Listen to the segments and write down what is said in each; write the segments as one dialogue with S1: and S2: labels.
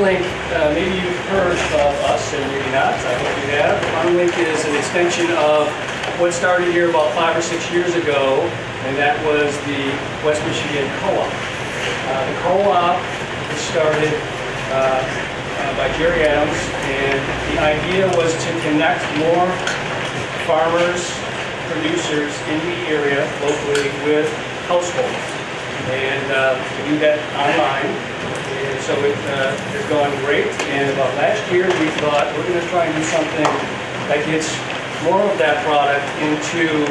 S1: FarmLink, maybe you've heard of us, and maybe not. I hope you have. FarmLink is an extension of what started here about 5 or 6 years ago, and that was the West Michigan Co-op. The co-op was started by Jerry Adams, and the idea was to connect more farmers, producers in the area locally with households, and to do that online. And so it has gone great. And about last year, we thought we're going to try and do something that gets more of that product into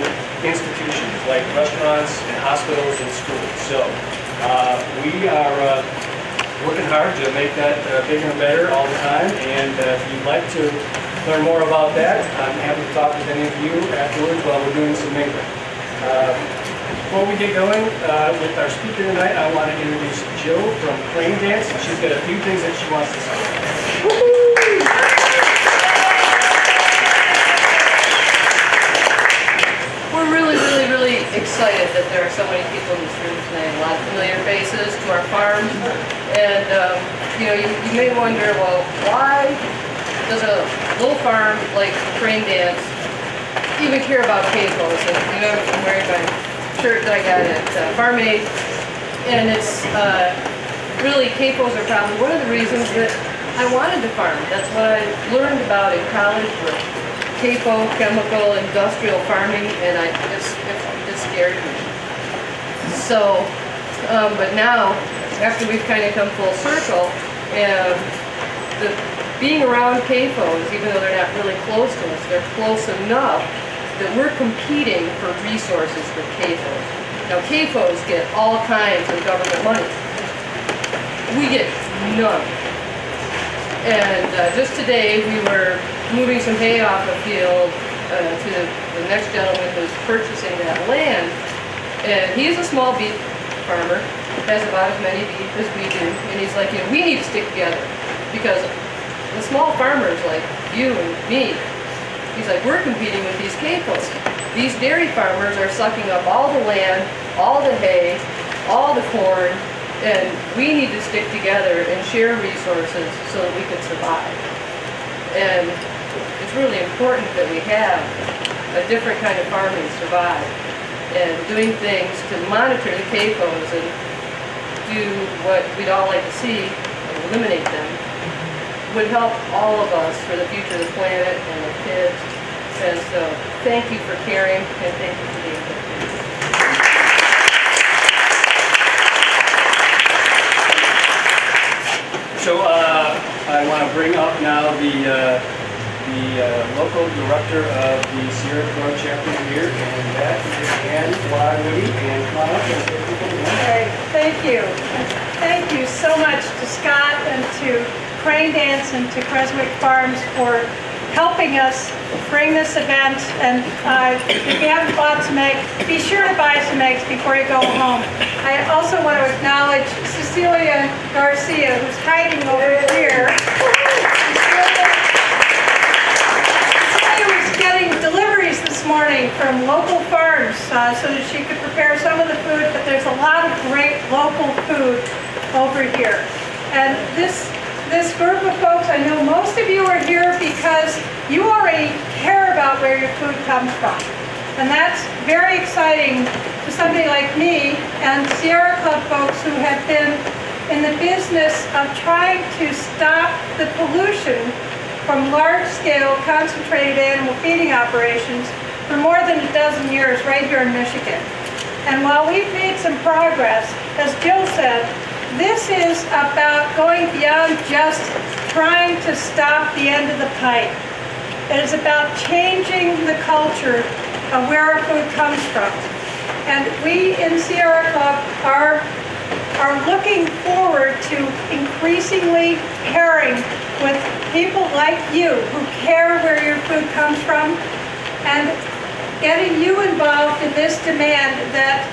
S1: institutions like restaurants and hospitals and schools. So we are working hard to make that bigger and better all the time. And if you'd like to learn more about that, I'm happy to talk with any of you afterwards while we're doing some mingling. Before we get going with our speaker tonight, I want to introduce Jill from Crane Dance. She's got a few things that she wants to say.
S2: We're really excited that there are so many people in this room tonight, a lot of familiar faces to our farm. And you know, you may wonder, well, why does a little farm like Crane Dance even care about CAFOs? And you know, I'm wearing my shirt that I got at Farm Aid, and it's really, CAFOs are probably one of the reasons that I wanted to farm. That's what I learned about in college with CAFO, chemical, industrial farming, and it scared me. So, but now, after we've kind of come full circle, and being around CAFOs, even though they're not really close to us, they're close enough that we're competing for resources with CAFOs. Now, CAFOs get all kinds of government money. We get none. And just today, we were moving some hay off a field to the next gentleman who's purchasing that land. And he's a small beef farmer, has about as many beef as we do. And he's like, you know, we need to stick together because the small farmers like you and me, he's like, we're competing with these CAFOs. These dairy farmers are sucking up all the land, all the hay, all the corn, and we need to stick together and share resources so that we can survive. And it's really important that we have a different kind of farming to survive, and doing things to monitor the CAFOs and do what we'd all like to see and eliminate them would help all of us for the future of the planet and the kids. And so thank you for caring, and thank you for being here.
S1: So I want to bring up now the local director of the Sierra Club chapter here, and that is Ann Woody. And come on up and say something.
S3: Okay, thank you. Thank you so much to Scott and to Crane Dance and to Creswick Farms for helping us bring this event. And if you haven't bought some eggs, be sure to buy some eggs before you go home. I also want to acknowledge Cecilia Garcia, who's hiding over here. Cecilia was getting deliveries this morning from local farms so that she could prepare some of the food, but there's a lot of great local food over here. And this group of folks, I know most of you are here because you already care about where your food comes from. And that's very exciting to somebody like me and Sierra Club folks who have been in the business of trying to stop the pollution from large-scale concentrated animal feeding operations for more than a dozen years right here in Michigan. And while we've made some progress, as Jill said, this is about going beyond just trying to stop the end of the pipe. It is about changing the culture of where our food comes from. And we in Sierra Club are looking forward to increasingly pairing with people like you who care where your food comes from and getting you involved in this demand that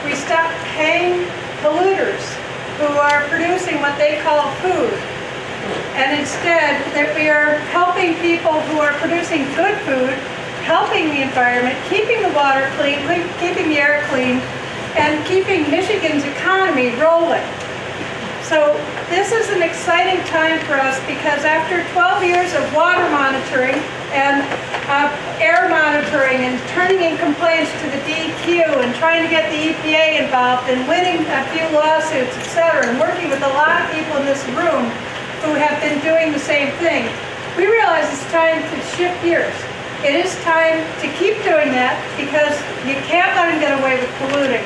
S3: we stop paying polluters who are producing what they call food, and instead that we are helping people who are producing good food, helping the environment, keeping the water clean, keeping the air clean, and keeping Michigan's economy rolling. So this is an exciting time for us because after 12 years of water monitoring and air monitoring and turning in complaints to the DEQ and trying to get the EPA involved and winning a few lawsuits, etc., and working with a lot of people in this room who have been doing the same thing, we realize it's time to shift gears. It is time to keep doing that because you can't let them get away with polluting.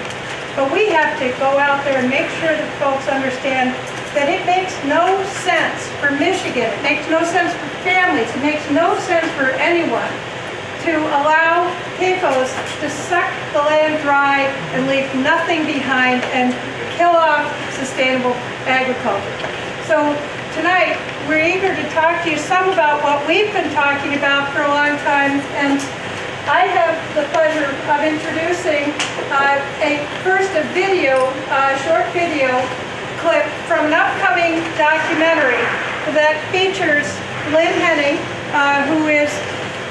S3: But we have to go out there and make sure that folks understand that it makes no sense for Michigan, it makes no sense for families, it makes no sense for anyone to allow CAFOs to suck the land dry and leave nothing behind and kill off sustainable agriculture. So tonight, we're eager to talk to you some about what we've been talking about for a long time, and I have the pleasure of introducing a short video clip from an upcoming documentary that features Lynn Henning, who is,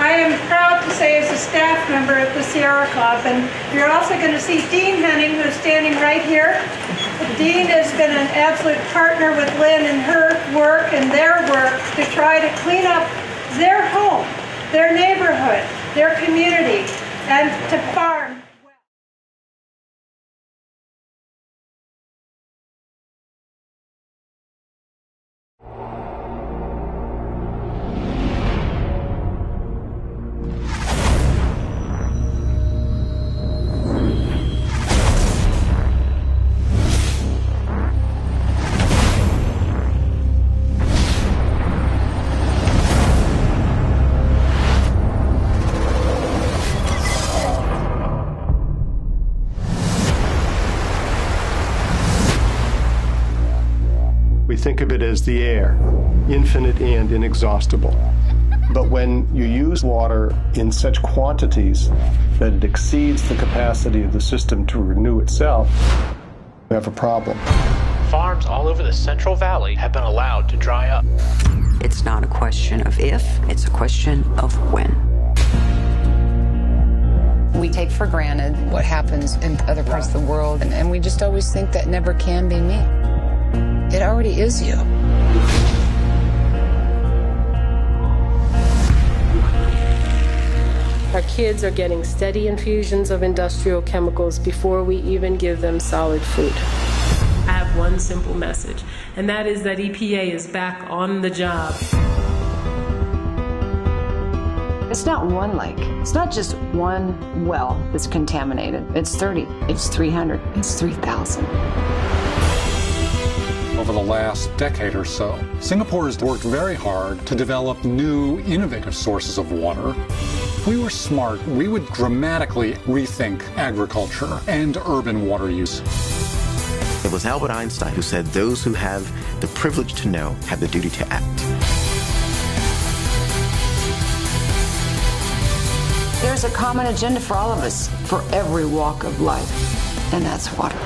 S3: I am proud to say, is a staff member at the Sierra Club. And you're also going to see Dean Henning, who's standing right here. Dean has been an absolute partner with Lynn in her work and their work to try to clean up their home, their neighborhood, their community, and to farm.
S4: We think of it as the air, infinite and inexhaustible. But when you use water in such quantities that it exceeds the capacity of the system to renew itself, we have a problem.
S5: Farms all over the Central Valley have been allowed to dry up.
S6: It's not a question of if, it's a question of when.
S7: We take for granted what happens in other parts of the world, and we just always think that never can be me. It already is you.
S8: Our kids are getting steady infusions of industrial chemicals before we even give them solid food. I have one simple message, and that is that EPA is back on the job.
S7: It's not one lake. It's not just one well that's contaminated. It's 30, it's 300, it's 3,000.
S9: Over the last decade or so, Singapore has worked very hard to develop new, innovative sources of water. If we were smart, we would dramatically rethink agriculture and urban water use.
S10: It was Albert Einstein who said those who have the privilege to know have the duty to act.
S7: There's a common agenda for all of us, for every walk of life, and that's water.